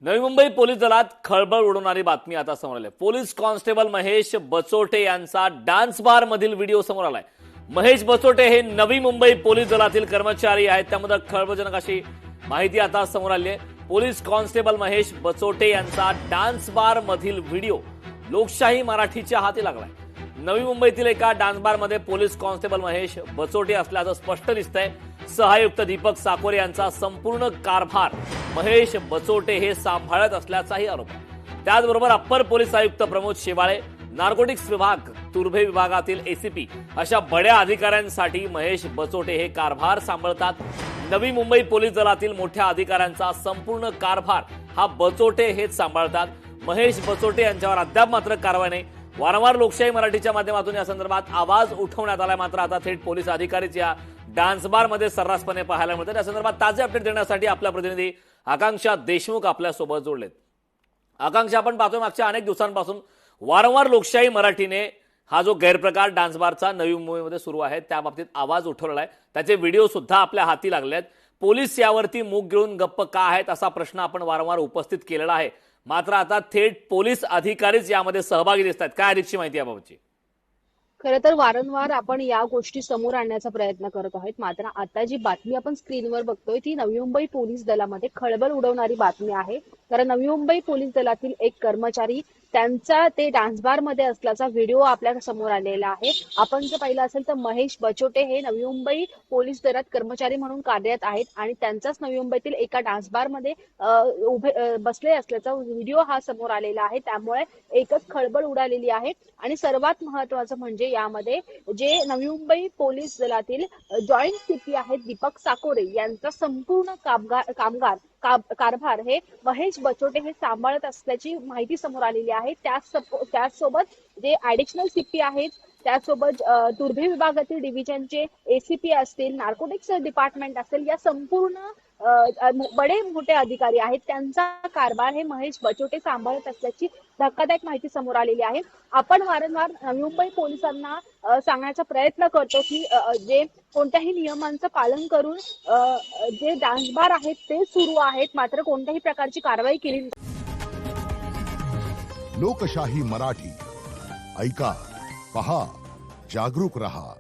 Navi Mumbai police दलात खळबळ उडवणारी बातमी आता समोर आली. पोलीस कॉन्स्टेबल महेश बचोटे यांचा डान्स बार मधील व्हिडिओ समोर आलाय. महेश बचोटे हे नवी मुंबई पोलीस दलातील कर्मचारी आहेत. त्यामध्ये खळबळजनक अशी माहिती आता समोर आली आहे. पोलीस कॉन्स्टेबल महेश बचोटे यांचा डान्स बार मधील व्हिडिओ लोकशाही मराठीच्या हाती लागलाय. नवी मुंबईतील एका डान्स बार मध्ये पोलीस कॉन्स्टेबल महेश बचोटे असल्याचं स्पष्ट दिसतंय. सहायुक्त दीपक साकोरे यांचा संपूर्ण कारभार महेश बचोटे हे सांभाळत असल्याचाही आरोप आहे. त्याचबरोबर अप्पर पोलीस आयुक्त प्रमोद शेवाळे, नार्कोटिक्स विभाग, तुर्भे विभागातील एसीपी अशा बड्या अधिकाऱ्यांसाठी महेश बचोटे हे कारभार सांभाळतात. नवी मुंबई पोलीस दलातील मोठ्या अधिकाऱ्यांचा संपूर्ण कारभार हा बचोटे हेच सांभाळतात. महेश बचोटे यांच्यावर अद्याप मात्र कारवाई नाही. वारंवार लोकशाही मराठीच्या माध्यमातून या संदर्भात आवाज उठवण्यात आला, मात्र आता थेट पोलीस अधिकारीच या डान्स बार मध्ये सर्रासपणे पाहायला मिळतात. या संदर्भात ताजे अपडेट देण्यासाठी आपला प्रतिनिधी आकांक्षा देशमुख आपल्यासोबत जोडलेत. आकांक्षा, आपण पाहतोय मागच्या अनेक दिवसांपासून वारंवार लोकशाही मराठीने हा जो गैरप्रकार डान्स बारचा नवी मुंबईमध्ये सुरू आहे त्या बाबतीत आवाज उठवलेला आहे. त्याचे व्हिडिओ सुद्धा आपल्या हाती लागले आहेत. पोलीस यावरती मूग गिळून गप्प का आहेत असा प्रश्न आपण वारंवार उपस्थित केलेला आहे, मात्र आता थेट पोलीस अधिकारीच यामध्ये सहभागी दिसत आहेत. काय अधिकची माहिती याबाबतची? खरं तर वारंवार आपण या गोष्टी समोर आणण्याचा प्रयत्न करत आहोत, मात्र आता जी बातमी आपण स्क्रीनवर बघतोय ती नवी मुंबई पोलीस दलामध्ये खळबळ उडवणारी बातमी आहे. कारण नवी मुंबई पोलीस दलातील एक कर्मचारी त्यांचा ते डान्स बार मध्ये असल्याचा व्हिडिओ आपल्या समोर आलेला आहे. आपण जर पाहिलं असेल तर महेश बचोटे हे नवी मुंबई पोलीस दलात कर्मचारी म्हणून कार्यरत आहेत आणि त्यांचाच नवी मुंबईतील एका डान्स बार मध्ये उभे बसले असल्याचा व्हिडिओ हा समोर आलेला आहे. त्यामुळे एकच खळबळ उडालेली आहे. आणि सर्वात महत्वाचं म्हणजे यामध्ये जे नवी मुंबई पोलीस दलातील जॉईंट सीपी आहेत दीपक साकोरे यांचा संपूर्ण कारभार हे महेश बचोटे हे सांभाळत असल्याची माहिती समोर आलेली आहे. त्याचसोबत जे ऍडिशनल सीपी आहेत, त्याचसोबत तुर्भे विभागातील डिव्हिजनचे एसीपी असतील, नार्कोटिक्स डिपार्टमेंट असेल, या संपूर्ण बडे मोठे अधिकारी आहेत त्यांचा कारभार हे महेश बचोटे सांभाळत असल्याची धक्कादायक माहिती समोर आलेली आहे. आपण वारंवार नवी मुंबई पोलिसांना सांगण्याचा प्रयत्न करतो की जे कोणत्याही नियमांचं पालन करून जे डान्स बार आहेत ते सुरू आहेत, मात्र कोणत्याही प्रकारची कारवाई केली नाही. लोकशाही मराठी ऐका, पहा, जागरूक रहा.